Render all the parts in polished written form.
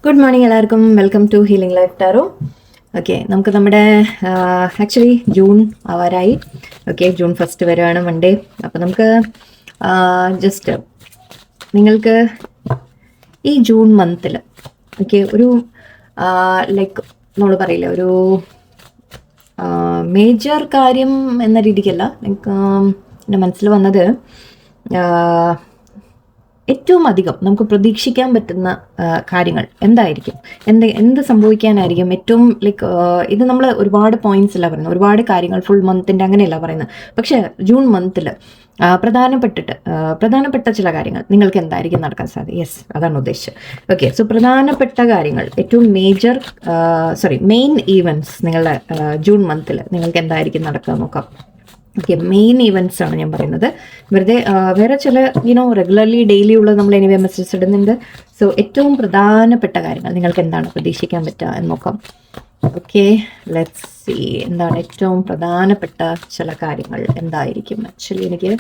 Good morning എല്ലാവർക്കും. Welcome to healing life tarot. Okay, നമുക്ക് നമ്മുടെ ആക്ച്വലി ജൂൺ ആവാറായി. ഓക്കെ, ജൂൺ 1 വരെയാണ് മൺഡേ. അപ്പോൾ നമുക്ക് ജസ്റ്റ് നിങ്ങൾക്ക് ഈ ജൂൺ മന്തിൽ ഓക്കെ ഒരു ലൈക്ക് നമ്മൾ പറയില്ല, ഒരു മേജർ കാര്യം എന്ന രീതിക്കല്ല, ലൈക്ക് എൻ്റെ മനസ്സിൽ വന്നത് ഏറ്റവും അധികം നമുക്ക് പ്രതീക്ഷിക്കാൻ പറ്റുന്ന കാര്യങ്ങൾ എന്തായിരിക്കും, എന്ത് സംഭവിക്കാനായിരിക്കും ഏറ്റവും ലൈക്ക് ഇത് നമ്മൾ ഒരുപാട് പോയിന്റ്സ് അല്ല പറയുന്നത്, ഒരുപാട് കാര്യങ്ങൾ ഫുൾ മന്തിൻ്റെ അങ്ങനെയല്ല പറയുന്നത്. പക്ഷേ ജൂൺ മന്തിൽ പ്രധാനപ്പെട്ട ചില കാര്യങ്ങൾ നിങ്ങൾക്ക് എന്തായിരിക്കും നടക്കാൻ സാധ്യത? യെസ്, അതാണ് ഉദ്ദേശിച്ചത്. ഓക്കെ, സോ പ്രധാനപ്പെട്ട കാര്യങ്ങൾ, ഏറ്റവും മെയിൻ ഈവൻറ്റ്സ് നിങ്ങളുടെ ജൂൺ മന്തിൽ നിങ്ങൾക്ക് എന്തായിരിക്കും നടക്കുക നോക്കാം. ഓക്കെ, മെയിൻ ഈവൻറ്റ്സ് ആണ് ഞാൻ പറയുന്നത്. വെറുതെ വേറെ ചില റെഗുലർലി ഡെയിലി ഉള്ളത് നമ്മൾ എനിവേ മെസ്സേജസ് ഇടുന്നുണ്ട്. സോ ഏറ്റവും പ്രധാനപ്പെട്ട കാര്യങ്ങൾ നിങ്ങൾക്ക് എന്താണ് പ്രതീക്ഷിക്കാൻ പറ്റുക എന്ന് നോക്കാം. ഓക്കെ, ലെറ്റ്സ് സീ എന്താണ് ഏറ്റവും പ്രധാനപ്പെട്ട ചില കാര്യങ്ങൾ എന്തായിരിക്കും. ആക്ച്വലി എനിക്ക്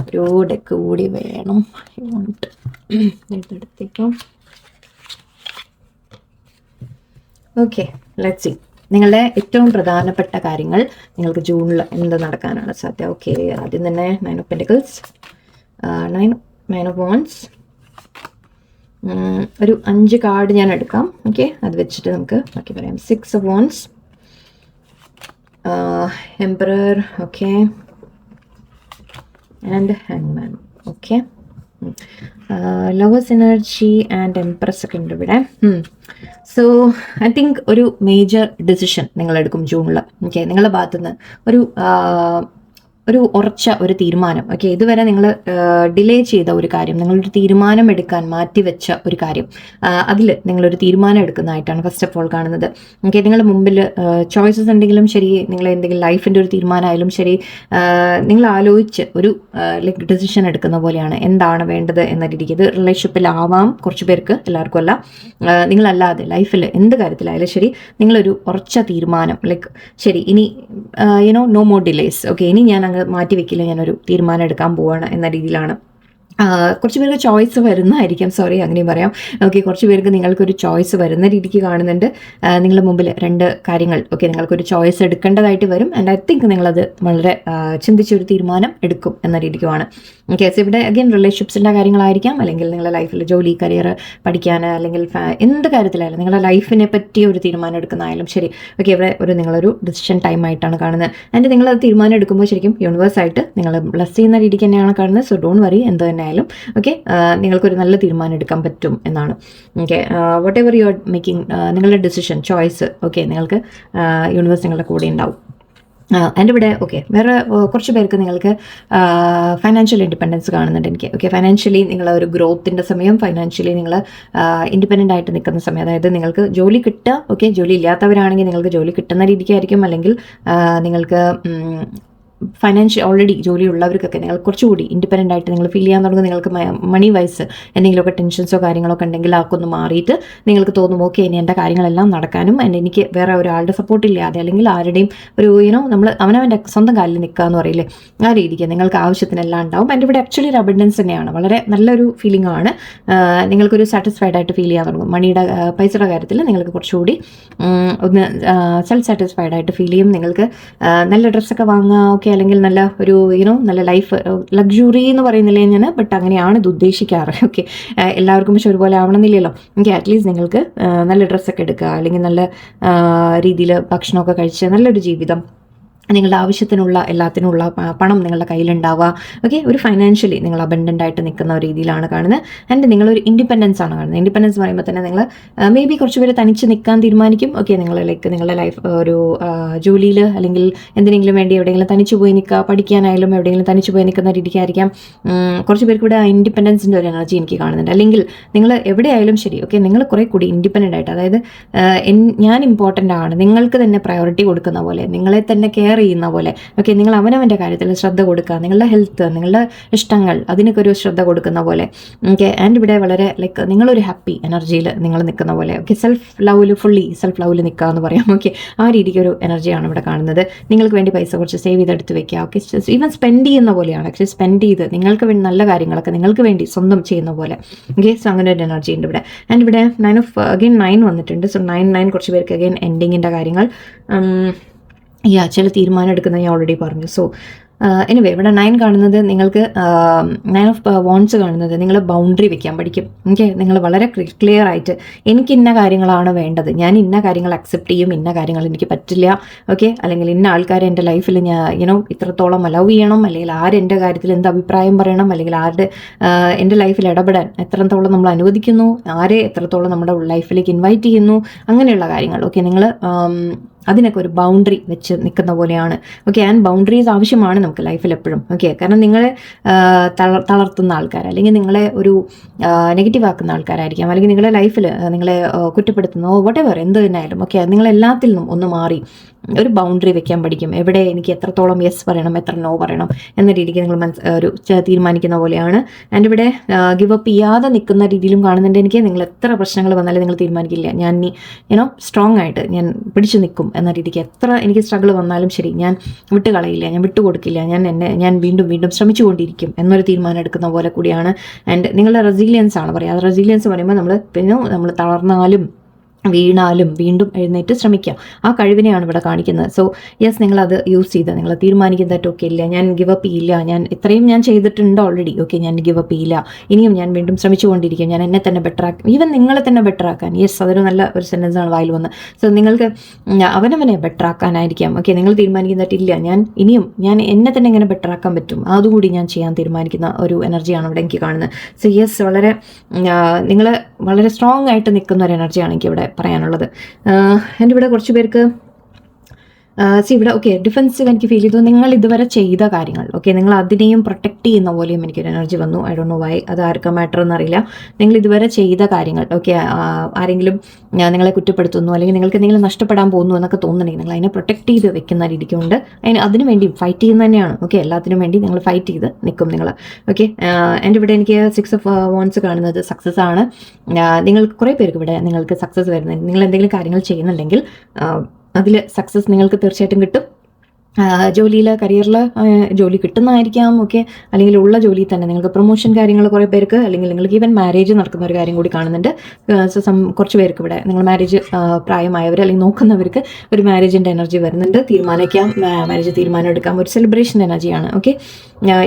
ഒരു ഡെക്ക് കൂടി വേണം. എടുത്തേക്കാം. ഓക്കെ, ലെറ്റ്സ് സീ നിങ്ങളുടെ ഏറ്റവും പ്രധാനപ്പെട്ട കാര്യങ്ങൾ നിങ്ങൾക്ക് ജൂണിൽ എന്ത് നടക്കാനാണ് സാധ്യത. ഓക്കെ, ആദ്യം തന്നെ 9 of Pentacles, 9 of Wands, ഒരു 5 കാർഡ് ഞാൻ എടുക്കാം. ഓക്കെ, അത് വെച്ചിട്ട് നമുക്ക് ബാക്കി പറയാം. 6 of Wands, Emperor, okay, and Hangman. Okay, lovers energy and empress ഒക്കെ ഉണ്ട് ഇവിടെ. സോ ഐ തിങ്ക് ഒരു മേജർ ഡിസിഷൻ നിങ്ങൾ എടുക്കും ജൂണിൽ. ഓക്കെ, നിങ്ങളുടെ ഭാഗത്തുനിന്ന് ഒരു ഉറച്ച ഒരു തീരുമാനം. ഓക്കെ, ഇതുവരെ നിങ്ങൾ ഡിലേ ചെയ്ത ഒരു കാര്യം, നിങ്ങളൊരു തീരുമാനം എടുക്കാൻ മാറ്റിവെച്ച ഒരു കാര്യം, അതിൽ നിങ്ങളൊരു തീരുമാനം എടുക്കുന്നതായിട്ടാണ് ഫസ്റ്റ് ഓഫ് ഓൾ കാണുന്നത്. ഓക്കെ, നിങ്ങളുടെ മുമ്പിൽ ചോയ്സസ് ഉണ്ടെങ്കിലും ശരി, നിങ്ങൾ എന്തെങ്കിലും ലൈഫിൻ്റെ ഒരു തീരുമാനമായാലും ശരി, നിങ്ങൾ ആലോചിച്ച് ഒരു ലൈക്ക് ഡിസിഷൻ എടുക്കുന്ന പോലെയാണ് എന്താണ് വേണ്ടത് എന്ന രീതിക്ക്. ഇത് റിലേഷൻഷിപ്പിലാവാം കുറച്ച് പേർക്ക്, എല്ലാവർക്കും അല്ല. നിങ്ങളല്ലാതെ ലൈഫിൽ എന്ത് കാര്യത്തിലായാലും ശരി, നിങ്ങളൊരു ഉറച്ച തീരുമാനം, ലൈക്ക് ശരി ഇനി നോ മോർ ഡിലേസ്. ഓക്കെ, ഇനി ഞാൻ മാറ്റി വെക്കില്ല, ഞാനൊരു തീരുമാനം എടുക്കാൻ പോവാണ് എന്ന രീതിയിലാണ്. കുറച്ച് പേർക്ക് ചോയ്സ് വരുന്നതായിരിക്കും, സോറി അങ്ങനെയും പറയാം. ഓക്കെ, കുറച്ച് പേർക്ക് നിങ്ങൾക്കൊരു ചോയ്സ് വരുന്ന രീതിക്ക് കാണുന്നുണ്ട്. നിങ്ങളുടെ മുമ്പിൽ 2 കാര്യങ്ങൾ. ഓക്കെ, നിങ്ങൾക്കൊരു ചോയ്സ് എടുക്കേണ്ടതായിട്ട് വരും. ആൻഡ് ഐ തിങ്ക് നിങ്ങളത് വളരെ ചിന്തിച്ചൊരു തീരുമാനം എടുക്കും എന്ന രീതിക്കുമാണ്. ഓക്കെ, സോ ഇവിടെ അഗൈൻ റിലേഷൻഷിപ്സിൻ്റെ കാര്യങ്ങളായിരിക്കാം, അല്ലെങ്കിൽ നിങ്ങളുടെ ലൈഫിൽ ജോലി, കരിയർ, പഠിക്കാൻ, അല്ലെങ്കിൽ എന്ത് കാര്യത്തിലായാലും നിങ്ങളുടെ ലൈഫിനെ പറ്റി ഒരു തീരുമാനം എടുക്കുന്നതായാലും ശരി. ഓക്കെ, ഇവിടെ നിങ്ങളൊരു ഡിസിഷൻ ടൈം ആയിട്ടാണ് കാണുന്നത്. ആൻഡ് നിങ്ങളത് തീരുമാനം എടുക്കുമ്പോൾ ശരിക്കും യൂണിവേഴ്സായിട്ട് നിങ്ങൾ ബ്ലസ് ചെയ്യുന്ന രീതിക്ക് തന്നെയാണ് കാണുന്നത്. സോ ഡോണ്ട് വറി, എന്ത് തന്നെ ആയാലും ഓക്കെ, നിങ്ങൾക്കൊരു നല്ല തീരുമാനം എടുക്കാൻ പറ്റും എന്നാണ്. Okay, what ever you are making, നിങ്ങളുടെ ഡിസിഷൻ, ചോയ്സ്, ഓക്കെ, നിങ്ങൾക്ക് യൂണിവേഴ്സ് നിങ്ങളുടെ കൂടെ ഉണ്ടാവും. എൻ്റെ ഇവിടെ ഓക്കെ, വേറെ കുറച്ച് പേർക്ക് നിങ്ങൾക്ക് ഫൈനാൻഷ്യൽ ഇൻഡിപെൻഡൻസ് കാണുന്നുണ്ട് എനിക്ക്. ഓക്കെ, ഫൈനാൻഷ്യലി നിങ്ങൾ ഒരു ഗ്രോത്തിൻ്റെ സമയം, ഫൈനാൻഷ്യലി നിങ്ങൾ ഇൻഡിപെൻഡൻ്റ് ആയിട്ട് നിൽക്കുന്ന സമയം, അതായത് നിങ്ങൾക്ക് ജോലി കിട്ടുക. ഓക്കെ, ജോലി ഇല്ലാത്തവരാണെങ്കിൽ നിങ്ങൾക്ക് ജോലി കിട്ടുന്ന രീതിക്കായിരിക്കും, അല്ലെങ്കിൽ നിങ്ങൾക്ക് ഫൈനാൻഷ്യൽ ഓൾറെഡി ജോലി ഉള്ളവർക്കൊക്കെ നിങ്ങൾ കുറച്ചുകൂടി ഇൻഡിപെൻഡൻ്റ് ആയിട്ട് നിങ്ങൾ ഫീൽ ചെയ്യാൻ തുടങ്ങും. നിങ്ങൾക്ക് മണി വൈസ് എന്തെങ്കിലുമൊക്കെ ടെൻഷൻസോ കാര്യങ്ങളൊക്കെ ഉണ്ടെങ്കിൽ ആക്കൊന്ന് മാറിയിട്ട് നിങ്ങൾക്ക് തോന്നും ഓക്കെ, ഇനി എൻ്റെ കാര്യങ്ങളെല്ലാം നടക്കാനും എനിക്ക് വേറെ ഒരാളുടെ സപ്പോർട്ടില്ലാതെ, അല്ലെങ്കിൽ ആരുടെയും ഒരു നമ്മൾ അവനവൻ്റെ സ്വന്തം കാലിൽ നിൽക്കുക എന്ന് പറയില്ലേ, ആ രീതിക്ക് നിങ്ങൾക്ക് ആവശ്യത്തിനെല്ലാം ഉണ്ടാവും. എൻ്റെ ഇവിടെ ആക്ച്വലി ഒരു അബൻഡൻസ് തന്നെയാണ്, വളരെ നല്ലൊരു ഫീലിംഗ് ആണ്. നിങ്ങൾക്കൊരു സാറ്റിസ്ഫൈഡ് ആയിട്ട് ഫീൽ ചെയ്യാൻ തുടങ്ങും. പൈസയുടെ കാര്യത്തിൽ നിങ്ങൾക്ക് കുറച്ചുകൂടി ഒന്ന് സെൽഫ് സാറ്റിസ്ഫൈഡ് ആയിട്ട് ഫീൽ ചെയ്യും. നിങ്ങൾക്ക് നല്ല ഡ്രസ്സൊക്കെ വാങ്ങുക, ഓക്കെ, അല്ലെങ്കിൽ നല്ല ഒരു നല്ല ലൈഫ്, ലക്ഷറി എന്ന് പറയുന്നില്ലേ ഞാൻ, ബട്ട് അങ്ങനെയാണ് ഇത് ഉദ്ദേശിക്കാറ്. ഓക്കെ, എല്ലാവർക്കും പക്ഷെ ഒരുപോലെ ആവണമെന്നില്ലല്ലോ. ഓക്കെ, അറ്റ്ലീസ്റ്റ് നിങ്ങൾക്ക് നല്ല ഡ്രസ്സൊക്കെ എടുക്കുക, അല്ലെങ്കിൽ നല്ല രീതിയിൽ ഭക്ഷണമൊക്കെ കഴിച്ച് നല്ലൊരു ജീവിതം, നിങ്ങളുടെ ആവശ്യത്തിനുള്ള എല്ലാത്തിനുള്ള പണം നിങ്ങളുടെ കയ്യിലുണ്ടാവുക. ഓക്കെ, ഒരു ഫൈനാൻഷ്യലി നിങ്ങൾ അബൻഡൻ്റ് ആയിട്ട് നിൽക്കുന്ന ഒരു രീതിയിലാണ് കാണുന്നത്. ആൻഡ് നിങ്ങളൊരു ഇൻഡിപെൻഡൻസ് ആണ് കാണുന്നത്. ഇൻഡിപെൻഡൻസ് പറയുമ്പോൾ തന്നെ നിങ്ങൾ മേ ബി കുറച്ച് പേര് തനിച്ച് നിൽക്കാൻ തീരുമാനിക്കും. ഓക്കെ, നിങ്ങൾ ലൈക്ക് നിങ്ങളുടെ ലൈഫ് ഒരു ജോലിയിൽ അല്ലെങ്കിൽ എന്തിനെങ്കിലും വേണ്ടി എവിടെയെങ്കിലും തനിച്ച് പോയി നിൽക്കുക, പഠിക്കാനായാലും എവിടെയെങ്കിലും തനിച്ച് പോയി നിൽക്കുന്ന രീതിക്കായിരിക്കാം. കുറച്ച് പേർക്ക് ഇവിടെ ഇൻഡിപെൻഡൻസിൻ്റെ ഒരു എനർജി എനിക്ക് കാണുന്നുണ്ട്. അല്ലെങ്കിൽ നിങ്ങൾ എവിടെയായാലും ശരി, ഓക്കെ, നിങ്ങൾ കുറേ കൂടി ഇൻഡിപെൻഡൻ്റ് ആയിട്ട്, അതായത് ഞാൻ ഇമ്പോർട്ടൻ്റ് ആണ്, നിങ്ങൾക്ക് തന്നെ പ്രയോറിറ്റി കൊടുക്കുന്ന പോലെ, നിങ്ങളെ തന്നെ കെയർ ചെയ്യുന്ന പോലെ. ഓക്കെ, നിങ്ങൾ അവനവൻ്റെ കാര്യത്തിൽ ശ്രദ്ധ കൊടുക്കുക, നിങ്ങളുടെ ഹെൽത്ത്, നിങ്ങളുടെ ഇഷ്ടങ്ങൾ, അതിനൊക്കെ ഒരു ശ്രദ്ധ കൊടുക്കുന്ന പോലെ. ഓക്കെ, ആൻഡ് ഇവിടെ വളരെ ലൈക്ക് നിങ്ങളൊരു ഹാപ്പി എനർജിയിൽ നിങ്ങൾ നിൽക്കുന്ന പോലെ. ഓക്കെ, ഫുള്ളി സെൽഫ് ലവിൽ നിൽക്കുക എന്ന് പറയാം. ഓക്കെ, ആ രീതിക്ക് ഒരു എനർജിയാണ് ഇവിടെ കാണുന്നത്. നിങ്ങൾക്ക് വേണ്ടി പൈസ കുറച്ച് സേവ് ചെയ്തെടുത്ത് വെക്കുക. ഓക്കെ, ഈവൻ സ്പെൻഡ് ചെയ്യുന്ന പോലെയാണ്. ആക്ച്വലി സ്പെൻഡ് ചെയ്ത് നിങ്ങൾക്ക് വേണ്ടി നല്ല കാര്യങ്ങളൊക്കെ നിങ്ങൾക്ക് വേണ്ടി സ്വന്തം ചെയ്യുന്ന പോലെ. ഓക്കെ, സോ അങ്ങനെ ഒരു എനർജി ഉണ്ട് ഇവിടെ. ആൻഡ് ഇവിടെ 9 വന്നിട്ടുണ്ട്. സോ 9 കുറച്ച് പേർക്ക് അഗെയിൻ എൻഡിങ്ങിൻ്റെ കാര്യങ്ങൾ. ചില തീരുമാനം എടുക്കുന്നത് ഞാൻ ഓൾറെഡി പറഞ്ഞു. സോ എനിവേ ഇവിടെ 9 കാണുന്നത് നിങ്ങൾക്ക് 9 ഓഫ് വോൺസ് കാണുന്നത് നിങ്ങൾ ബൗണ്ടറി വെക്കാൻ പഠിക്കും. ഓക്കെ, നിങ്ങൾ വളരെ ക്ലിയർ ആയിട്ട് എനിക്ക് ഇന്ന കാര്യങ്ങളാണ് വേണ്ടത്, ഞാൻ ഇന്ന കാര്യങ്ങൾ അക്സെപ്റ്റ് ചെയ്യും, ഇന്ന കാര്യങ്ങൾ എനിക്ക് പറ്റില്ല. ഓക്കെ, അല്ലെങ്കിൽ ഇന്ന ആൾക്കാരെ എൻ്റെ ലൈഫിൽ ഞാൻ ഇത്രത്തോളം അലവ് ചെയ്യണം, അല്ലെങ്കിൽ ആരെൻ്റെ കാര്യത്തിൽ എന്ത് അഭിപ്രായം പറയണം, അല്ലെങ്കിൽ ആരുടെ എൻ്റെ ലൈഫിൽ ഇടപെടാൻ എത്രത്തോളം നമ്മൾ അനുവദിക്കുന്നു, ആരെ എത്രത്തോളം നമ്മുടെ ലൈഫിലേക്ക് ഇൻവൈറ്റ് ചെയ്യുന്നു, അങ്ങനെയുള്ള കാര്യങ്ങൾ. ഓക്കെ, നിങ്ങൾ അതിനൊക്കെ ഒരു ബൗണ്ടറി വെച്ച് നിൽക്കുന്ന പോലെയാണ്. ഓക്കെ, ആൻഡ് ബൗണ്ടറീസ് ആവശ്യമാണ് നമുക്ക് ലൈഫിൽ എപ്പോഴും. ഓക്കെ, കാരണം നിങ്ങളെ തളർത്തുന്ന ആൾക്കാർ, അല്ലെങ്കിൽ നിങ്ങളെ ഒരു നെഗറ്റീവ് ആക്കുന്ന ആൾക്കാരായിരിക്കാം, അല്ലെങ്കിൽ നിങ്ങളുടെ ലൈഫിൽ നിങ്ങളെ കുറ്റപ്പെടുത്തുന്ന വട്ടെവർ എന്ത് തന്നെയായാലും. ഓക്കെ, നിങ്ങളെല്ലാത്തിൽ നിന്നും ഒന്ന് മാറി ഒരു ബൗണ്ടറി വെക്കാൻ പഠിക്കും. എവിടെ എനിക്ക് എത്രത്തോളം യെസ് പറയണം, എത്ര നോ പറയണം എന്ന രീതിക്ക് നിങ്ങൾ തീരുമാനിക്കുന്ന പോലെയാണ്. ആൻഡ് ഇവിടെ ഗിവ് അപ്പ് ചെയ്യാതെ നിൽക്കുന്ന രീതിയിലും കാണുന്നുണ്ട് എനിക്ക്. നിങ്ങൾ എത്ര പ്രശ്നങ്ങൾ വന്നാലും നിങ്ങൾ തീരുമാനിക്കില്ല, ഞാൻ സ്ട്രോങ് ആയിട്ട് ഞാൻ പിടിച്ചു നിൽക്കും എന്ന രീതിക്ക്. എത്ര എനിക്ക് സ്ട്രഗിൾ വന്നാലും ശരി, ഞാൻ വിട്ടുകളയില്ല, ഞാൻ വിട്ടുകൊടുക്കില്ല, ഞാൻ വീണ്ടും വീണ്ടും ശ്രമിച്ചുകൊണ്ടിരിക്കും എന്നൊരു തീരുമാനം എടുക്കുന്ന പോലെ കൂടിയാണ്. ആൻഡ് നിങ്ങളുടെ റെസിലിയൻസ് ആണ് പറയുക. അത് റെസിലിയൻസ് പറയുമ്പോൾ നമ്മൾ തളർന്നാലും വീണാലും വീണ്ടും എഴുന്നേറ്റ് ശ്രമിക്കാം. ആ കഴിവിനെയാണ് ഇവിടെ കാണിക്കുന്നത്. സോ യെസ്, നിങ്ങളത് യൂസ് ചെയ്ത് നിങ്ങൾ തീരുമാനിക്കുന്നത് ഓക്കെ ഇല്ല, ഞാൻ ഗിവ് അപ്പ് ചെയ്യില്ല, ഇത്രയും ഞാൻ ചെയ്തിട്ടുണ്ട് ഓൾറെഡി. ഓക്കെ, ഞാൻ ഗിവ് അപ്പ് ചെയ്യില്ല, ഇനിയും ഞാൻ വീണ്ടും ശ്രമിച്ചുകൊണ്ടിരിക്കും, ഞാൻ എന്നെ തന്നെ ബെറ്റർ ആക്കും, ഈവൻ നിങ്ങളെ തന്നെ ബെറ്റർ ആക്കാൻ. യെസ്, അതൊരു നല്ല ഒരു സെൻറ്റൻസ് ആണ് വായിൽ വന്ന്. സോ നിങ്ങൾക്ക് അവനവനെ ബെറ്റർ ആക്കാനായിരിക്കാം. ഓക്കെ, നിങ്ങൾ തീരുമാനിക്കുന്നില്ല, ഞാൻ എന്നെ തന്നെ എങ്ങനെ ബെറ്റർ ആക്കാൻ പറ്റും, അതുകൂടി ഞാൻ ചെയ്യാൻ തീരുമാനിക്കുന്ന ഒരു എനർജിയാണ് ഇവിടെ എനിക്ക് കാണുന്നത്. സോ യെസ്, നിങ്ങൾ വളരെ സ്ട്രോങ് ആയിട്ട് നിൽക്കുന്ന ഒരു എനർജിയാണ് എനിക്ക് ഇവിടെ പറയാനുള്ളത്. എൻ്റെ ഇവിടെ കുറച്ച് പേർക്ക് ഇവിടെ ഓക്കെ ഡിഫെൻസീവ് എനിക്ക് ഫീൽ ചെയ്തു. നിങ്ങൾ ഇതുവരെ ചെയ്ത കാര്യങ്ങൾ, ഓക്കെ, നിങ്ങൾ അതിനെയും പ്രൊട്ടക്റ്റ് ചെയ്യുന്ന പോലെയും എനിക്കൊരു എനർജി വന്നു. ഐ ഡോണ്ട് നോ വൈ, അത് ആർക്കും മാറ്റർ എന്നറിയില്ല. നിങ്ങൾ ഇതുവരെ ചെയ്ത കാര്യങ്ങൾ, ഓക്കെ, ആരെങ്കിലും നിങ്ങളെ കുറ്റപ്പെടുത്തുന്നു, അല്ലെങ്കിൽ നിങ്ങൾക്ക് എന്തെങ്കിലും നഷ്ടപ്പെടാൻ പോകുന്നു എന്നൊക്കെ തോന്നുന്നുണ്ടെങ്കിൽ നിങ്ങൾ അതിനെ പ്രൊട്ടക്റ്റ് ചെയ്ത് വെക്കുന്ന രീതിക്കുണ്ട്. അതിനു വേണ്ടി ഫൈറ്റ് ചെയ്യുന്ന തന്നെയാണ്. ഓക്കെ, എല്ലാത്തിനും വേണ്ടി നിങ്ങൾ ഫൈറ്റ് ചെയ്ത് നിൽക്കും നിങ്ങൾ. ഓക്കെ, എൻ്റെ ഇവിടെ എനിക്ക് 6 ഓഫ് വോൺസ് കാണുന്നത് സക്സസ് ആണ്. നിങ്ങൾ കുറേ പേർക്ക് ഇവിടെ നിങ്ങൾക്ക് സക്സസ് വരുന്നത്, നിങ്ങൾ എന്തെങ്കിലും കാര്യങ്ങൾ ചെയ്യുന്നുണ്ടെങ്കിൽ അതിൽ സക്സസ് നിങ്ങൾക്ക് തീർച്ചയായിട്ടും കിട്ടും. ജോലിയിൽ, കരിയറിൽ ജോലി കിട്ടുന്നതായിരിക്കാം. ഓക്കെ, അല്ലെങ്കിൽ ഉള്ള ജോലിയിൽ തന്നെ നിങ്ങൾക്ക് പ്രൊമോഷൻ കാര്യങ്ങൾ കുറേ പേർക്ക്, അല്ലെങ്കിൽ നിങ്ങൾക്ക് ഈവൻ മാരേജ് നടക്കുന്ന ഒരു കാര്യം കൂടി കാണുന്നുണ്ട്. കുറച്ച് പേർക്ക് ഇവിടെ നിങ്ങൾ മാരേജ് പ്രായമായവർ അല്ലെങ്കിൽ നോക്കുന്നവർക്ക് ഒരു മാരേജിൻ്റെ എനർജി വരുന്നുണ്ട്. മാരേജ് തീരുമാനം എടുക്കാം. ഒരു സെലിബ്രേഷൻ എനർജിയാണ്. ഓക്കെ,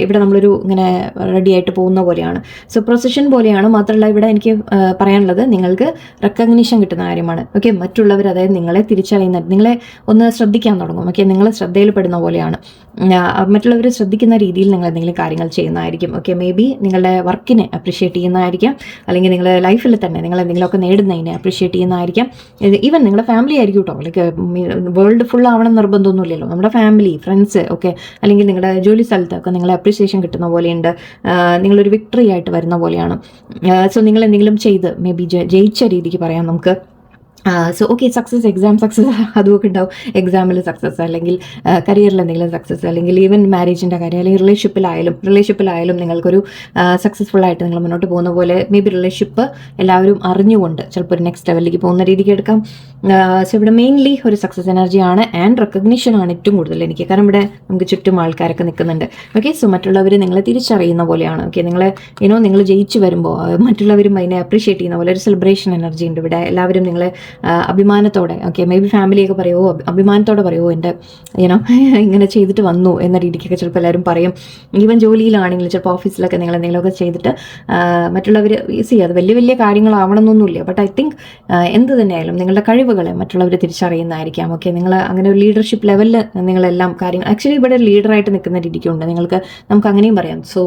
ഇവിടെ നമ്മളൊരു ഇങ്ങനെ റെഡി ആയിട്ട് പോകുന്ന പോലെയാണ്. സോ പ്രൊസഷൻ പോലെയാണ്. മാത്രമല്ല ഇവിടെ എനിക്ക് പറയാനുള്ളത് നിങ്ങൾക്ക് റെക്കഗ്നീഷൻ കിട്ടുന്ന കാര്യമാണ്. ഓക്കെ, മറ്റുള്ളവർ അതായത് നിങ്ങളെ തിരിച്ചറിയുന്ന, നിങ്ങളെ ഒന്ന് ശ്രദ്ധിക്കാൻ തുടങ്ങും. ഓക്കെ, നിങ്ങൾ ശ്രദ്ധയിൽ പെടുന്ന പോലെയാണ്. മറ്റുള്ളവർ ശ്രദ്ധിക്കുന്ന രീതിയിൽ നിങ്ങൾ എന്തെങ്കിലും കാര്യങ്ങൾ ചെയ്യുന്നതായിരിക്കും. ഓക്കെ, മേ ബി നിങ്ങളുടെ വർക്കിനെ അപ്രീഷിയേറ്റ് ചെയ്യുന്നതായിരിക്കാം, അല്ലെങ്കിൽ നിങ്ങളുടെ ലൈഫിൽ തന്നെ നിങ്ങൾ എന്തെങ്കിലുമൊക്കെ നേടുന്നതിനെ അപ്രീഷിയേറ്റ് ചെയ്യുന്നതായിരിക്കാം. ഈവൻ നിങ്ങളുടെ ഫാമിലി ആയിരിക്കും കേട്ടോ. ലൈക്ക് വേൾഡ് ഫുൾ ആവണം നിർബന്ധമൊന്നുമില്ലല്ലോ. നമ്മുടെ ഫാമിലി, ഫ്രണ്ട്സ്, ഓക്കെ, അല്ലെങ്കിൽ നിങ്ങളുടെ ജോലി സ്ഥലത്തൊക്കെ നിങ്ങളെ അപ്രീസിയേഷൻ കിട്ടുന്ന പോലെയുണ്ട്. നിങ്ങളൊരു വിക്ടറി ആയിട്ട് വരുന്ന പോലെയാണ്. സോ നിങ്ങൾ എന്തെങ്കിലും ചെയ്ത് മേ ബി ജയിച്ച രീതിക്ക് പറയാം നമുക്ക്. So okay, success, exam success അതുമൊക്കെ ഉണ്ടാവും. എക്സാമിൽ സക്സസ്, അല്ലെങ്കിൽ കരിയറിൽ എന്തെങ്കിലും സക്സസ്, അല്ലെങ്കിൽ ഈവൻ മാരേജിൻ്റെ കാര്യം, അല്ലെങ്കിൽ റിലേഷൻഷിപ്പിലായാലും നിങ്ങൾക്കൊരു സക്സസ്ഫുൾ ആയിട്ട് നിങ്ങൾ മുന്നോട്ട് പോകുന്ന പോലെ. മേ ബി റിലേഷൻഷിപ്പ് എല്ലാവരും അറിഞ്ഞുകൊണ്ട് ചിലപ്പോൾ ഒരു നെക്സ്റ്റ് ലെവലിലേക്ക് പോകുന്ന രീതിക്ക് എടുക്കാം. സോ ഇവിടെ മെയിൻലി ഒരു സക്സസ് എനർജിയാണ്. ആൻഡ് റെക്കഗ്നീഷനാണ് ഏറ്റവും കൂടുതൽ എനിക്ക്. കാരണം ഇവിടെ നമുക്ക് ചുറ്റും ആൾക്കാരൊക്കെ നിൽക്കുന്നുണ്ട്. ഓക്കെ, സോ മറ്റുള്ളവർ നിങ്ങളെ തിരിച്ചറിയുന്ന പോലെയാണ്. ഓക്കെ, നിങ്ങൾ ജയിച്ചു വരുമ്പോൾ മറ്റുള്ളവരും അതിനെ അപ്രീഷിയേറ്റ് ചെയ്യുന്ന പോലെ ഒരു സെലിബ്രേഷൻ എനർജി ഉണ്ട് ഇവിടെ. എല്ലാവരും നിങ്ങളെ അഭിമാനത്തോടെ, ഓക്കെ, മേ ബി ഫാമിലിയൊക്കെ പറയുമോ, അഭിമാനത്തോടെ പറയുമോ എൻ്റെ ഇങ്ങനെ ചെയ്തിട്ട് വന്നു എന്ന രീതിക്കൊക്കെ ചിലപ്പോൾ എല്ലാവരും പറയും. ഈവൻ ജോലിയിലാണെങ്കിലും ചിലപ്പോൾ ഓഫീസിലൊക്കെ നിങ്ങൾ എന്തെങ്കിലുമൊക്കെ ചെയ്തിട്ട് മറ്റുള്ളവർ അത് വലിയ വലിയ കാര്യങ്ങളാവണമെന്നൊന്നുമില്ല. ബട്ട് ഐ തിങ്ക് എന്ത് തന്നെയായാലും നിങ്ങളുടെ കഴിവുകളെ മറ്റുള്ളവർ തിരിച്ചറിയുന്നതായിരിക്കാം. ഓക്കെ, നിങ്ങൾ അങ്ങനെ ഒരു ലീഡർഷിപ്പ് ലെവലിൽ നിങ്ങളെല്ലാം കാര്യങ്ങൾ ആക്ച്വലി ഇവിടെ ഒരു ലീഡറായിട്ട് നിൽക്കുന്ന രീതിക്കുണ്ട്. നമുക്ക് അങ്ങനെയും പറയാം. സോ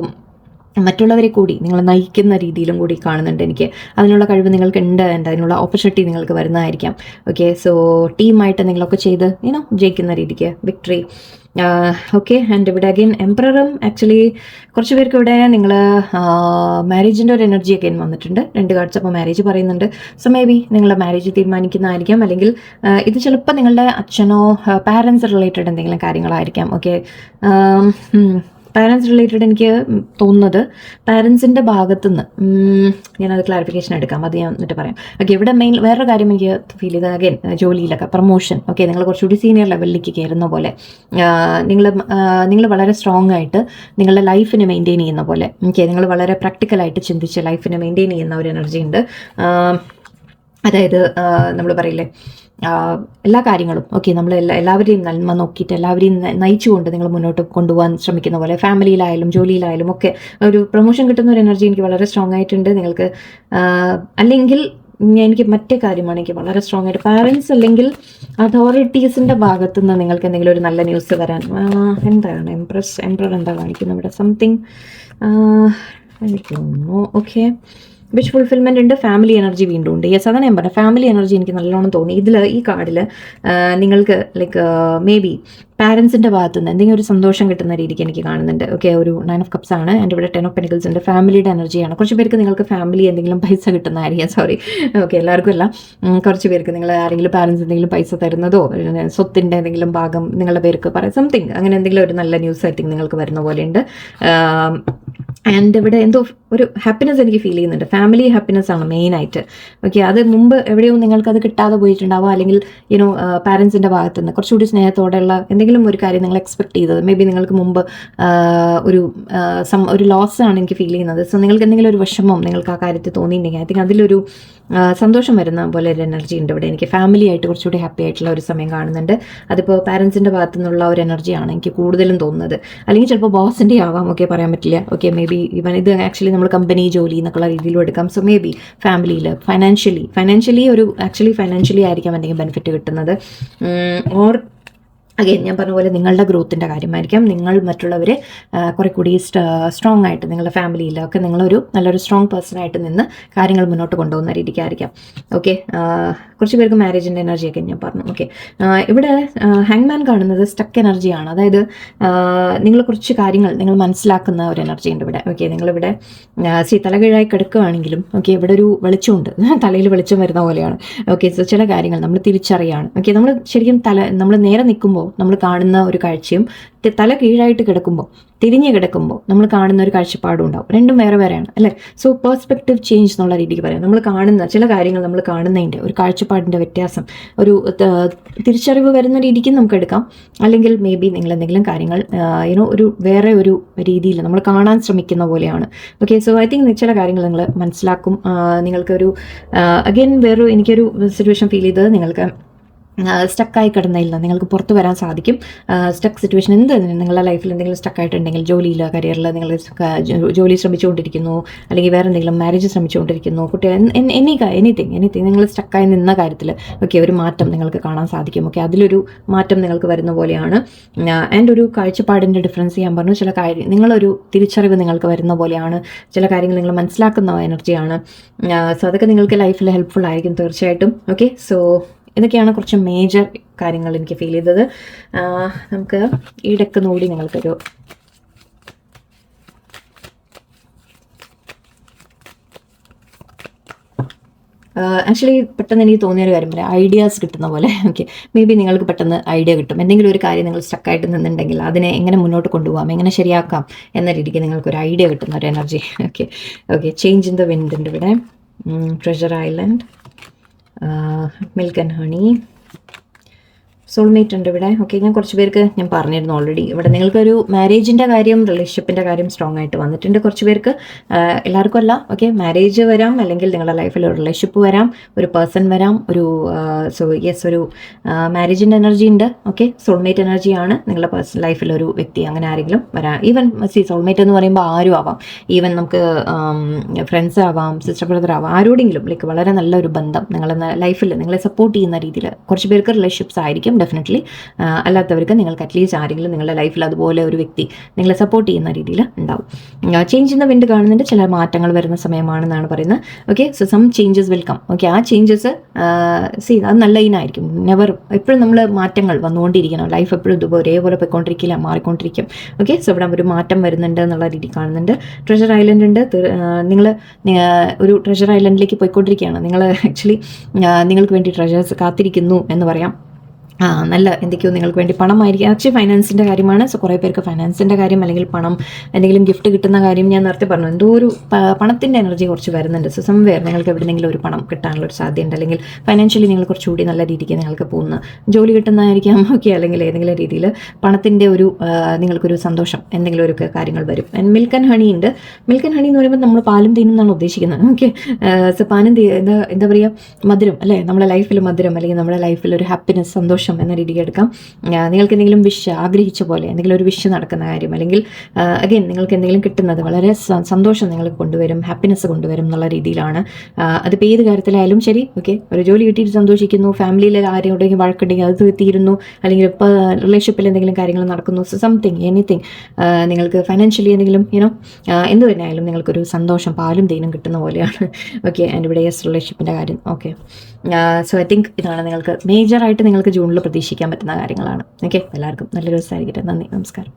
മറ്റുള്ളവരെ കൂടി നിങ്ങൾ നയിക്കുന്ന രീതിയിലും കൂടി കാണുന്നുണ്ട് എനിക്ക്. അതിനുള്ള കഴിവ് നിങ്ങൾക്ക് ഉണ്ട്, അതിനുള്ള ഓപ്പർച്യൂണിറ്റി നിങ്ങൾക്ക് വരുന്നതായിരിക്കാം. ഓക്കെ, സോ ടീമായിട്ട് നിങ്ങളൊക്കെ ചെയ്ത് ജയിക്കുന്ന രീതിക്ക് വിക്ടറി ഓക്കെ. ആൻഡ് ഇവിടെ അഗെയിൻ എംപററും ആക്ച്വലി കുറച്ച് പേർക്ക് ഇവിടെ നിങ്ങൾ മാരേജിൻ്റെ ഒരു എനർജി ഒക്കെ വന്നിട്ടുണ്ട്. 2 കാർഡ്സ് അപ്പോൾ മാരേജ് പറയുന്നുണ്ട്. സോ മേ ബി നിങ്ങൾ മാരേജ് തീരുമാനിക്കുന്നതായിരിക്കാം, അല്ലെങ്കിൽ ഇത് ചിലപ്പോൾ നിങ്ങളുടെ അച്ഛനോ പാരൻസ് റിലേറ്റഡ് എന്തെങ്കിലും കാര്യങ്ങളായിരിക്കാം. ഓക്കെ, പാരൻസ് റിലേറ്റഡ് എനിക്ക് തോന്നുന്നത് പാരൻസിൻ്റെ ഭാഗത്തുനിന്ന് ഞാനത് ക്ലാരിഫിക്കേഷൻ എടുക്കാം, അത് ഞാൻ എന്നിട്ട് പറയാം. ഓക്കെ, ഇവിടെ മെയിൻ വേറൊരു കാര്യം എനിക്ക് ഫീൽ ചെയ്തത് അഗൈൻ ജോലിയിലൊക്കെ പ്രൊമോഷൻ. ഓക്കെ, നിങ്ങൾ കുറച്ചുകൂടി സീനിയർ ലെവലിലേക്ക് കയറുന്ന പോലെ, നിങ്ങൾ വളരെ സ്ട്രോങ് ആയിട്ട് നിങ്ങളുടെ ലൈഫിനെ മെയിൻറ്റെയിൻ ചെയ്യുന്ന പോലെ. ഓക്കെ, നിങ്ങൾ വളരെ പ്രാക്ടിക്കലായിട്ട് ചിന്തിച്ച് ലൈഫിനെ മെയിൻറ്റെയിൻ ചെയ്യുന്ന ഒരു എനർജി ഉണ്ട്. അതായത് നമ്മൾ പറയില്ലേ, എല്ലാ കാര്യങ്ങളും ഓക്കെ, നമ്മൾ എല്ലാവരെയും നന്മ നോക്കിയിട്ട് എല്ലാവരെയും നയിച്ചുകൊണ്ട് നിങ്ങൾ മുന്നോട്ട് കൊണ്ടുപോകാൻ ശ്രമിക്കുന്ന പോലെ, ഫാമിലിയിലായാലും ജോലിയിലായാലും ഒക്കെ ഒരു പ്രൊമോഷൻ കിട്ടുന്ന ഒരു എനർജി എനിക്ക് വളരെ സ്ട്രോങ് ആയിട്ടുണ്ട് നിങ്ങൾക്ക്. അല്ലെങ്കിൽ എനിക്ക് മറ്റേ കാര്യമാണ് എനിക്ക് വളരെ സ്ട്രോങ് ആയിട്ട് പാരൻസ് അല്ലെങ്കിൽ അതോറിറ്റീസിൻ്റെ ഭാഗത്തുനിന്ന് നിങ്ങൾക്ക് എന്തെങ്കിലും ഒരു നല്ല ന്യൂസ് വരാൻ. എന്താണ് എംപറർ എന്താ കാണിക്കുന്നത് ഇവിടെ? സംതിങ് എനിക്ക് തോന്നുന്നു. ഓക്കെ, വിഷ് ഫുൾഫിൽമെൻ്റ് ഉണ്ട്, ഫാമിലി എനർജി വീണ്ടും ഉണ്ട്. യെസ്, അതാണ് ഞാൻ പറഞ്ഞത്, ഫാമിലി എനർജി എനിക്ക് നല്ലോണം തോന്നി ഈ കാർഡിൽ. നിങ്ങൾക്ക് ലൈക്ക് മേ ബി പാരൻസിൻ്റെ ഭാഗത്തു നിന്ന് എന്തെങ്കിലും ഒരു സന്തോഷം കിട്ടുന്ന രീതിക്ക് എനിക്ക് കാണുന്നുണ്ട്. ഓക്കെ, ഒരു 9 of Cups ആണ്. എൻ്റെ ഇവിടെ 10 of Pentacles ഉണ്ട്. ഫാമിലിയുടെ എനർജിയാണ്. കുറച്ച് പേർക്ക് നിങ്ങൾക്ക് ഫാമിലി എന്തെങ്കിലും പൈസ കിട്ടുന്നതായിരിക്കും. സോറി, ഓക്കെ, എല്ലാവർക്കും അല്ല. കുറച്ച് പേർക്ക് നിങ്ങൾ ആരെങ്കിലും പാരൻസ് എന്തെങ്കിലും പൈസ തരുന്നതോ സ്വത്തിൻ്റെ എന്തെങ്കിലും ഭാഗം നിങ്ങളുടെ പേർക്ക് പറയാം, സംതിങ് അങ്ങനെ എന്തെങ്കിലും ഒരു നല്ല ന്യൂസ് ഐ തിങ്ക് നിങ്ങൾക്ക് വരുന്ന പോലെയുണ്ട്. ആൻഡ് ഇവിടെ എന്തോ ഒരു ഹാപ്പിനെസ് എനിക്ക് ഫീൽ ചെയ്യുന്നുണ്ട്. ഫാമിലി ഹാപ്പിനെസ് ആണ് മെയിനായിട്ട്. ഓക്കെ, അത് മുമ്പ് എവിടെയോ നിങ്ങൾക്കത് കിട്ടാതെ പോയിട്ടുണ്ടാവുക, അല്ലെങ്കിൽ യുനോ പാരൻസിൻ്റെ ഭാഗത്തു നിന്ന് കുറച്ചുകൂടി സ്നേഹത്തോടെയുള്ള എന്തെങ്കിലും ഒരു കാര്യം നിങ്ങൾ എക്സ്പെക്ട് ചെയ്തത് മേ ബി നിങ്ങൾക്ക് മുമ്പ് ഒരു ലോസ് ആണ് എനിക്ക് ഫീൽ ചെയ്യുന്നത്. സോ നിങ്ങൾക്ക് എന്തെങ്കിലും ഒരു വിഷമം നിങ്ങൾക്ക് ആ കാര്യത്തിൽ തോന്നിയിട്ടുണ്ടെങ്കിൽ ഐ തിങ്ക് അതിലൊരു സന്തോഷം വരുന്ന പോലെ ഒരു എനർജി ഉണ്ട് ഇവിടെ. എനിക്ക് ഫാമിലി ആയിട്ട് കുറച്ചുകൂടി ഹാപ്പി ആയിട്ടുള്ള ഒരു സമയം കാണുന്നുണ്ട്. അതിപ്പോൾ പാരൻസിൻ്റെ ഭാഗത്തു നിന്നുള്ള ഒരു എനർജിയാണ് എനിക്ക് കൂടുതലും തോന്നുന്നത്. അല്ലെങ്കിൽ ചിലപ്പോൾ ബോസിൻ്റെ ആവാം, ഓക്കെ, പറയാൻ പറ്റില്ല. ഓക്കെ, മേ ബി ഇവൻ ഇത് ആക്ച്വലി നമ്മൾ കമ്പനി ജോലി എന്നൊക്കെയുള്ള രീതിയിലും എടുക്കാം. സോ മേ ബി ഫാമിലിയിൽ ഫൈനാൻഷ്യലി ആയിരിക്കാം എന്തെങ്കിലും ബെനിഫിറ്റ് കിട്ടുന്നത്. ഓർ അഗെയിൻ ഞാൻ പറഞ്ഞ പോലെ നിങ്ങളുടെ ഗ്രോത്തിൻ്റെ കാര്യമായിരിക്കാം. നിങ്ങൾ മറ്റുള്ളവരെ കുറെ കൂടി സ്ട്രോങ് ആയിട്ട് നിങ്ങളുടെ ഫാമിലിയിലൊക്കെ നിങ്ങളൊരു നല്ലൊരു സ്ട്രോങ് പേഴ്സണായിട്ട് നിന്ന് കാര്യങ്ങൾ മുന്നോട്ട് കൊണ്ടുപോകുന്ന രീതിക്കായിരിക്കാം. ഓക്കെ, കുറച്ച് പേർക്ക് മാരേജിൻ്റെ എനർജിയൊക്കെ ഞാൻ പറഞ്ഞു. ഓക്കെ, ഇവിടെ ഹാങ്മാൻ കാണുന്നത് സ്റ്റക്ക് എനർജിയാണ്. അതായത് നിങ്ങൾ കുറച്ച് കാര്യങ്ങൾ നിങ്ങൾ മനസ്സിലാക്കുന്ന ഒരു എനർജി ഉണ്ട് ഇവിടെ. ഓക്കെ, നിങ്ങളിവിടെ തലകീഴായി കിടക്കുകയാണെങ്കിലും ഓക്കെ, ഇവിടെ ഒരു വെളിച്ചമുണ്ട്, തലയിൽ വെളിച്ചം വരുന്ന പോലെയാണ്. ഓക്കെ, സോ ചില കാര്യങ്ങൾ നമ്മൾ തിരിച്ചറിയാണ്. ഓക്കെ, നമ്മൾ ശരിക്കും നമ്മൾ നേരെ നിൽക്കുമ്പോൾ നമ്മൾ കാണുന്ന ഒരു കാഴ്ചയും തല കീഴായിട്ട് കിടക്കുമ്പോൾ, തിരിഞ്ഞ് കിടക്കുമ്പോൾ നമ്മൾ കാണുന്ന ഒരു കാഴ്ചപ്പാടും ഉണ്ടാവും. രണ്ടും വേറെ വേറെയാണ് അല്ലേ? സോ പെർസ്പെക്റ്റീവ് ചേഞ്ച് എന്നുള്ള രീതിക്ക് പറയാം. നമ്മൾ കാണുന്ന ചില കാര്യങ്ങൾ നമ്മൾ കാണുന്നതിൻ്റെ ഒരു കാഴ്ചപ്പാടിൻ്റെ വ്യത്യാസം, ഒരു തിരിച്ചറിവ് വരുന്ന രീതിക്ക് നമുക്ക് എടുക്കാം. അല്ലെങ്കിൽ മേ ബി നിങ്ങൾ എന്തെങ്കിലും കാര്യങ്ങൾ ഒരു വേറെ ഒരു രീതിയിൽ നമ്മൾ കാണാൻ ശ്രമിക്കുന്ന പോലെയാണ്. ഓക്കെ, സോ ഐ തിങ്ക് ചില കാര്യങ്ങൾ നിങ്ങൾ മനസ്സിലാക്കും. നിങ്ങൾക്കൊരു അഗെയിൻ എനിക്കൊരു സിറ്റുവേഷൻ ഫീൽ ചെയ്തത്, നിങ്ങൾക്ക് സ്റ്റക്കായി കിടന്നതിൽ നിന്ന് നിങ്ങൾക്ക് പുറത്ത് വരാൻ സാധിക്കും. സ്റ്റക്ക് സിറ്റുവേഷൻ നിങ്ങളുടെ ലൈഫിൽ എന്തെങ്കിലും സ്റ്റക്കായിട്ടുണ്ടെങ്കിൽ, ജോലിയിൽ കരിയറിൽ നിങ്ങൾ ജോലി ശ്രമിച്ചുകൊണ്ടിരിക്കുന്നു, അല്ലെങ്കിൽ വേറെ എന്തെങ്കിലും മാരേജ് ശ്രമിച്ചുകൊണ്ടിരിക്കുന്നു, കുട്ടികൾ എനിത്തിങ് നിങ്ങൾ സ്റ്റക്കായി നിന്ന കാര്യത്തിൽ ഓക്കെ ഒരു മാറ്റം നിങ്ങൾക്ക് കാണാൻ സാധിക്കും. ഓക്കെ, അതിലൊരു മാറ്റം നിങ്ങൾക്ക് വരുന്ന പോലെയാണ്. ആൻഡ് ഒരു കാഴ്ചപ്പാടിൻ്റെ ഡിഫറൻസ് ചെയ്യാൻ പറഞ്ഞു. ചില കാര്യം നിങ്ങളൊരു തിരിച്ചറിവ് നിങ്ങൾക്ക് വരുന്ന പോലെയാണ്. ചില കാര്യങ്ങൾ നിങ്ങൾ മനസ്സിലാക്കുന്ന എനർജിയാണ്. സോ അതൊക്കെ നിങ്ങൾക്ക് ലൈഫിൽ ഹെൽപ്ഫുൾ ആയിരിക്കും തീർച്ചയായിട്ടും. ഓക്കെ, സോ ഇതൊക്കെയാണ് കുറച്ച് മേജർ കാര്യങ്ങൾ എനിക്ക് ഫീൽ ചെയ്തത്. നമുക്ക് ഈ ഡെക്ക് നോടി നിങ്ങൾക്കൊരു ആക്ച്വലി പെട്ടെന്ന് എനിക്ക് തോന്നിയൊരു കാര്യം പറയാം, ഐഡിയാസ് കിട്ടുന്ന പോലെ. ഓക്കെ, മേ ബി നിങ്ങൾക്ക് പെട്ടെന്ന് ഐഡിയ കിട്ടും. എന്തെങ്കിലും ഒരു കാര്യം നിങ്ങൾ സ്റ്റക്കായിട്ട് നിന്നുണ്ടെങ്കിൽ അതിനെ എങ്ങനെ മുന്നോട്ട് കൊണ്ടുപോകാം, എങ്ങനെ ശരിയാക്കാം എന്ന രീതിക്ക് നിങ്ങൾക്കൊരു ഐഡിയ കിട്ടുന്ന ഒരു energy. Okay, change in the wind ഉണ്ട് ഇവിടെ. Treasure island, milk and honey, soulmate ഉണ്ട് ഇവിടെ. ഓക്കെ, ഞാൻ കുറച്ച് പേർക്ക് ഞാൻ പറഞ്ഞിരുന്നു ഓൾറെഡി. ഇവിടെ നിങ്ങൾക്കൊരു മാരേജിൻ്റെ കാര്യം, റിലേഷൻഷിപ്പിൻ്റെ കാര്യം സ്ട്രോങ് ആയിട്ട് വന്നിട്ടുണ്ട്. കുറച്ച് പേർക്ക്, എല്ലാവർക്കും അല്ല. ഓക്കെ, മാരേജ് വരാം, അല്ലെങ്കിൽ നിങ്ങളുടെ ലൈഫിൽ ഒരു റിലേഷൻഷിപ്പ് വരാം, ഒരു പേഴ്സൺ വരാം, ഒരു ഒരു മാരേജിൻ്റെ എനർജി ഉണ്ട്. ഓക്കെ, സോൾമേറ്റ് എനർജിയാണ് നിങ്ങളുടെ പേഴ്സൺ ലൈഫിലൊരു വ്യക്തി, അങ്ങനെ ആരെങ്കിലും വരാം. ഈവൻ സോൾമേറ്റ് എന്ന് പറയുമ്പോൾ ആരും ആവാം. ഈവൻ നമുക്ക് ഫ്രണ്ട്സ് ആവാം, സിസ്റ്റർ ബ്രദർ ആവാം, ആരോടെങ്കിലും ലൈക്ക് വളരെ നല്ലൊരു ബന്ധം നിങ്ങളുടെ ലൈഫിൽ നിങ്ങളെ സപ്പോർട്ട് ചെയ്യുന്ന രീതിയിൽ. കുറച്ച് പേർക്ക് റിലേഷൻഷിപ്സ് ആയിരിക്കും, ഡെഫിനറ്റ്ലി. അല്ലാത്തവർക്ക് നിങ്ങൾക്ക് അറ്റ്ലീസ്റ്റ് ആരെങ്കിലും നിങ്ങളുടെ ലൈഫിൽ അതുപോലെ ഒരു വ്യക്തി നിങ്ങളെ സപ്പോർട്ട് ചെയ്യുന്ന രീതിയിൽ ഉണ്ടാവും. ചേഞ്ച് ഇൻ ദ വിൻഡ് കാണുന്നുണ്ട്, ചില മാറ്റങ്ങൾ വരുന്ന സമയമാണെന്നാണ് പറയുന്നത്. Okay, so some changes will come. Okay, ആ ചേഞ്ചസ് അത് നല്ല ഇനായിരിക്കും. നെവർ, എപ്പോഴും നമ്മൾ മാറ്റങ്ങൾ വന്നുകൊണ്ടിരിക്കണം. ലൈഫ് എപ്പോഴും ഇതുപോലെ ഒരേപോലെ പോയിക്കൊണ്ടിരിക്കില്ല, മാറിക്കൊണ്ടിരിക്കും. ഓക്കെ, സോ ഇവിടെ ഒരു മാറ്റം വരുന്നുണ്ട് എന്നുള്ള രീതി കാണുന്നുണ്ട്. ട്രഷർ ഐലൻഡ് ഉണ്ട്. നിങ്ങൾ ഒരു ട്രഷർ ഐലൻഡിലേക്ക് പോയിക്കൊണ്ടിരിക്കുകയാണ്. നിങ്ങൾ ആക്ച്വലി നിങ്ങൾക്ക് വേണ്ടി ട്രഷേഴ്സ് കാത്തിരിക്കുന്നു എന്ന് പറയാം. നല്ല എന്തൊക്കെയോ നിങ്ങൾക്ക് വേണ്ടി പണമായിരിക്കും. ആക്ച്വലി ഫൈനാൻസിൻ്റെ കാര്യമാണ്. സോ കുറേ പേർക്ക് ഫൈനാൻസിൻ്റെ കാര്യം അല്ലെങ്കിൽ പണം, എന്തെങ്കിലും ഗിഫ്റ്റ് കിട്ടുന്ന കാര്യം ഞാൻ നേരത്തെ പറഞ്ഞു. എന്തോ ഒരു പണത്തിൻ്റെ എനർജി കുറച്ച് വരുന്നുണ്ട്. സോ സംവേർ നിങ്ങൾക്ക് എവിടെയെങ്കിലും ഒരു പണം കിട്ടാനുള്ള ഒരു സാധ്യതയുണ്ട്. അല്ലെങ്കിൽ ഫൈനാൻഷ്യലി നിങ്ങൾ കുറച്ചുകൂടി നല്ല രീതിക്ക് നിങ്ങൾക്ക് പോകുന്ന ജോലി കിട്ടുന്നതായിരിക്കാം. ഓക്കെ, അല്ലെങ്കിൽ ഏതെങ്കിലും രീതിയിൽ പണത്തിൻ്റെ ഒരു നിങ്ങൾക്കൊരു സന്തോഷം എന്തെങ്കിലും ഒരു കാര്യങ്ങൾ വരും. ആൻഡ് മിൽക്ക് ആൻഡ് ഹണി ഉണ്ട്. മിൽക്ക് ആൻഡ് ഹണി എന്ന് പറയുമ്പോൾ നമ്മൾ പാലും തേനും എന്നാണ് ഉദ്ദേശിക്കുന്നത്. ഓക്കെ, സോ പാലും എന്താ പറയുക, മധുരം അല്ലേ, നമ്മുടെ ലൈഫിൽ മധുരം, അല്ലെങ്കിൽ നമ്മുടെ ലൈഫിൽ ഒരു ഹാപ്പിനെസ്, സന്തോഷം എന്ന രീതിക്ക് എടുക്കാം. നിങ്ങൾക്ക് എന്തെങ്കിലും വിഷ് ആഗ്രഹിച്ച പോലെ എന്തെങ്കിലും ഒരു വിഷ് നടക്കുന്ന കാര്യം, അല്ലെങ്കിൽ അഗൈൻ നിങ്ങൾക്ക് എന്തെങ്കിലും കിട്ടുന്നത് വളരെ സന്തോഷം നിങ്ങൾക്ക് കൊണ്ടുവരും, ഹാപ്പിനെസ് കൊണ്ടുവരും എന്നുള്ള രീതിയിലാണ്. അതിപ്പോൾ ഏത് കാര്യത്തിലായാലും ശരി. ഓക്കെ, ഒരു ജോലി കിട്ടിയിട്ട് സന്തോഷിക്കുന്നു, ഫാമിലിയിൽ ആരെങ്കിലും വഴക്കുണ്ടെങ്കിൽ അത് തീരുന്നു, അല്ലെങ്കിൽ ഇപ്പോൾ റിലേഷൻഷിപ്പിൽ എന്തെങ്കിലും കാര്യങ്ങൾ നടക്കുന്നു, സംതിങ് എനിത്തിങ്, നിങ്ങൾക്ക് ഫൈനാൻഷ്യലി എന്തെങ്കിലും എന്ത് തന്നെ ആയാലും നിങ്ങൾക്കൊരു സന്തോഷം പാലും തേനും കിട്ടുന്ന പോലെയാണ്. ഓക്കെ, ആൻഡ് ഇവിടെ റിലേഷൻഷിപ്പിൻ്റെ കാര്യം. ഓക്കെ, സോ ഐ തിങ്ക് ഇതാണ് നിങ്ങൾക്ക് മേജറായിട്ട് നിങ്ങൾക്ക് ജൂണിൽ പ്രതീക്ഷിക്കാൻ പറ്റുന്ന കാര്യങ്ങളാണ്. ഓക്കെ, എല്ലാവർക്കും നല്ലൊരു ദിവസമായിരിക്കട്ടെ. നന്ദി, നമസ്കാരം.